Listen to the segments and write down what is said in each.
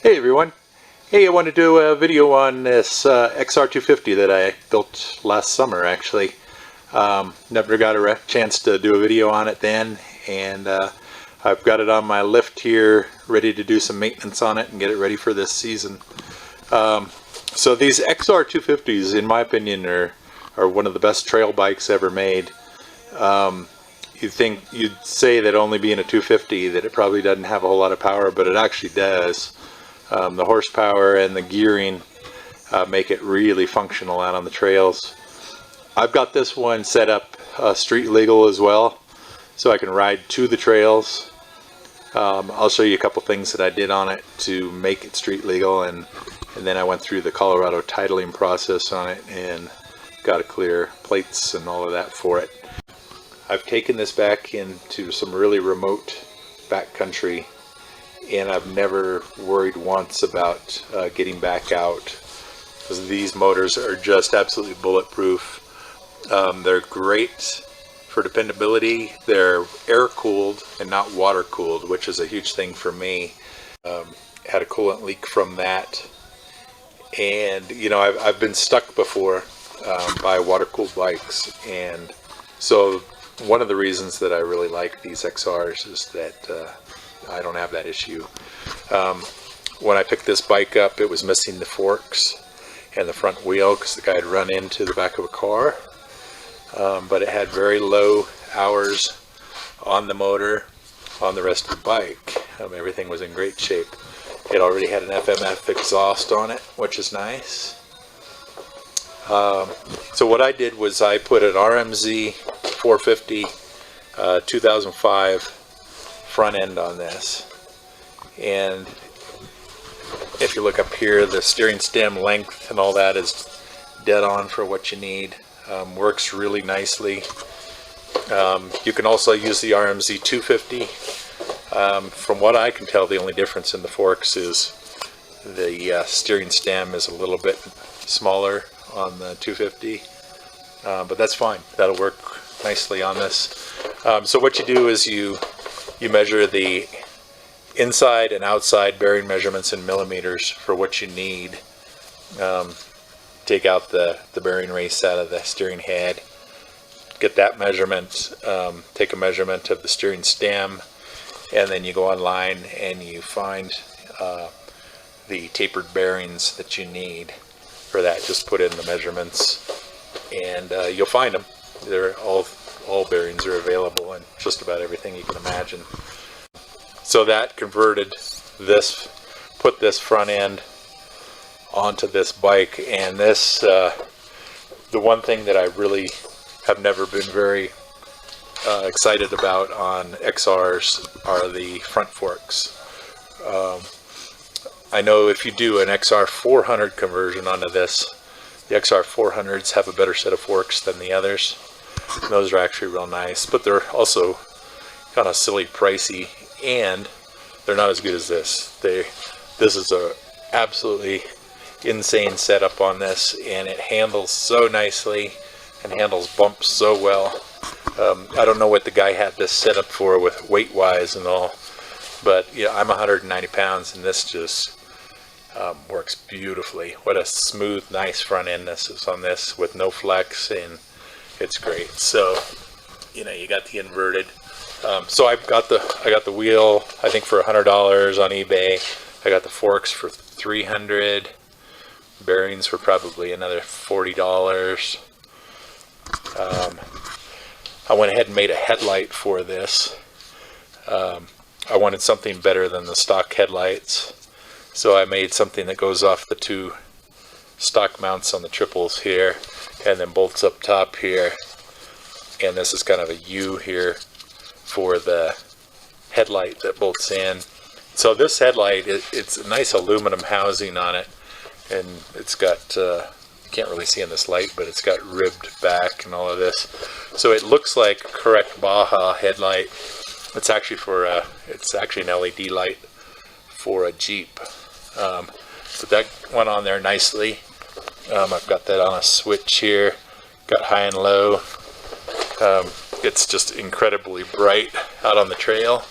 Hey everyone. Hey, I want to do a video on this XR250 that I built last summer actually. Never got a chance to do a video on it then, and I've got it on my lift here ready to do some maintenance on it and get it ready for this season. So these XR250s in my opinion are one of the best trail bikes ever made. You'd say that only being a 250 that it probably doesn't have a whole lot of power, but it actually does. The horsepower and the gearing make it really functional out on the trails. I've got this one set up street legal as well, so I can ride to the trails. I'll show you a couple things that I did on it to make it street legal, and then I went through the Colorado titling process on it and got to clear plates and all of that for it. I've taken this back into some really remote backcountry, and I've never worried once about getting back out, because these motors are just absolutely bulletproof. They're great for dependability. They're air cooled and not water cooled, which is a huge thing for me. Had a coolant leak from that, and you know, I've been stuck before by water cooled bikes, and so one of the reasons that I really like these XRs is that I don't have that issue. When I picked this bike up, it was missing the forks and the front wheel because the guy had run into the back of a car. But it had very low hours on the motor. On the rest of the bike, everything was in great shape. It already had an FMF exhaust on it, which is nice. So what I did was I put an RMZ 450 2005 front end on this, and if you look up here, the steering stem length and all that is dead on for what you need. Works really nicely. You can also use the RMZ 250. From what I can tell, the only difference in the forks is the steering stem is a little bit smaller on the 250, but that's fine. That'll work nicely on this. So what you do is you measure the inside and outside bearing measurements in millimeters for what you need. Take out the bearing race out of the steering head, get that measurement, take a measurement of the steering stem, and then you go online and you find the tapered bearings that you need for that. Just put in the measurements and you'll find them. They're all bearings are available in just about everything you can imagine. So that converted this, put this front end onto this bike, and this, the one thing that I really have never been very excited about on XRs are the front forks. I know if you do an XR400 conversion onto this, the XR400s have a better set of forks than the others. And those are actually real nice, but they're also kind of silly pricey, and they're not as good as this. This is a absolutely insane setup on this, and it handles so nicely and handles bumps so well. I don't know what the guy had this set up for with weight wise and all, but yeah, I'm 190 pounds and this just works beautifully. What a smooth, nice front end this is on this with no flex, and it's great. So you know, you got the inverted. So I got the wheel, I think for $100 on eBay. I got the forks for $300. Bearings for probably another $40. I went ahead and made a headlight for this. I wanted something better than the stock headlights, so I made something that goes off the two stock mounts on the triples here and then bolts up top here, and this is kind of a U here for the headlight that bolts in. So this headlight, it's a nice aluminum housing on it, and it's got can't really see in this light, but it's got ribbed back and all of this, so it looks like a correct Baja headlight. It's actually an LED light for a Jeep, but that went on there nicely. I've got that on a switch here, got high and low. It's just incredibly bright out on the trail.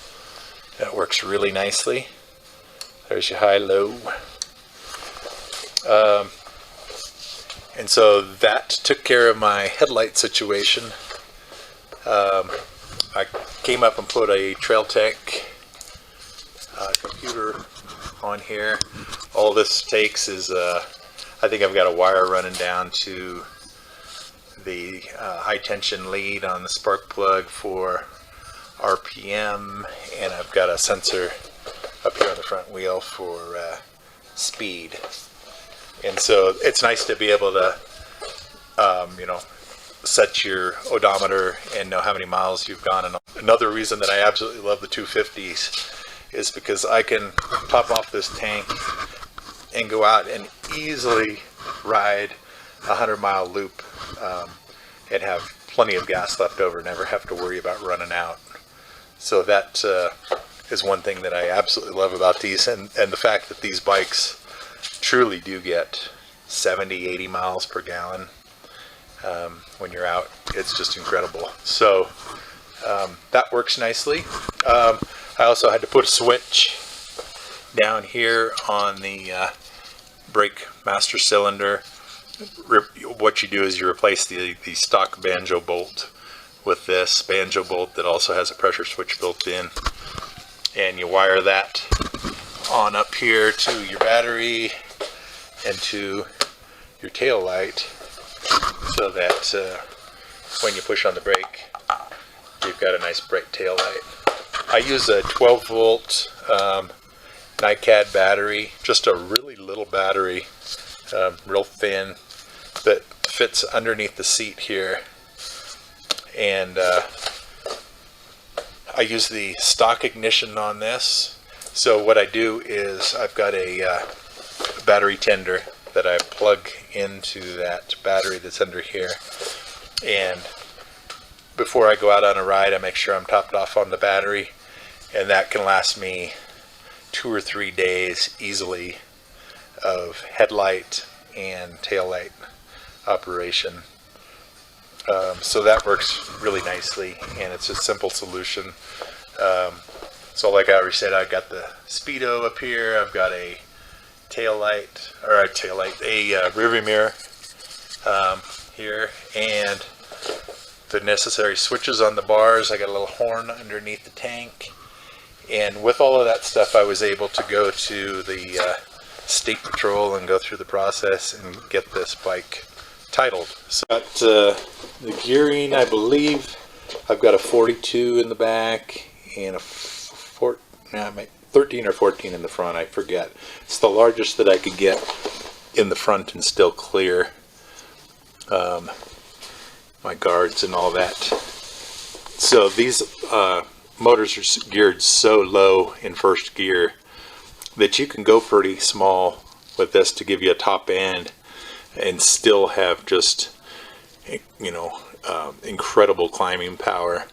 That works really nicely. There's your high-low. And so that took care of my headlight situation. I came up and put a Trail Tech computer on here. All this takes is, I think I've got a wire running down to the high tension lead on the spark plug for RPM, and I've got a sensor up here on the front wheel for speed. And so it's nice to be able to you know, set your odometer and know how many miles you've gone. And another reason that I absolutely love the 250s is because I can top off this tank and go out and easily ride a 100-mile loop and have plenty of gas left over, never have to worry about running out. So that is one thing that I absolutely love about these, and the fact that these bikes truly do get 70-80 miles per gallon when you're out. It's just incredible. So that works nicely. I also had to put a switch down here on the brake master cylinder. What you do is you replace the stock banjo bolt with this banjo bolt that also has a pressure switch built in, and you wire that on up here to your battery and to your tail light, so that when you push on the brake, you've got a nice bright tail light. I use a 12-volt NiCad battery, just a really little battery, real thin, that fits underneath the seat here. And I use the stock ignition on this. So what I do is I've got a battery tender that I plug into that battery that's under here, and before I go out on a ride I make sure I'm topped off on the battery, and that can last me 2 or 3 days easily of headlight and tail light operation. So that works really nicely, and it's a simple solution. So like I already said, I've got the speedo up here, I've got a rearview mirror here, and the necessary switches on the bars. I got a little horn underneath the tank, and with all of that stuff I was able to go to the state patrol and go through the process and get this bike titled. So got the gearing, I believe I've got a 42 in the back and a 13 or 14 in the front, I forget. It's the largest that I could get in the front and still clear my guards and all that. So these motors are geared so low in first gear that you can go pretty small with this to give you a top end and still have just, you know, incredible climbing power.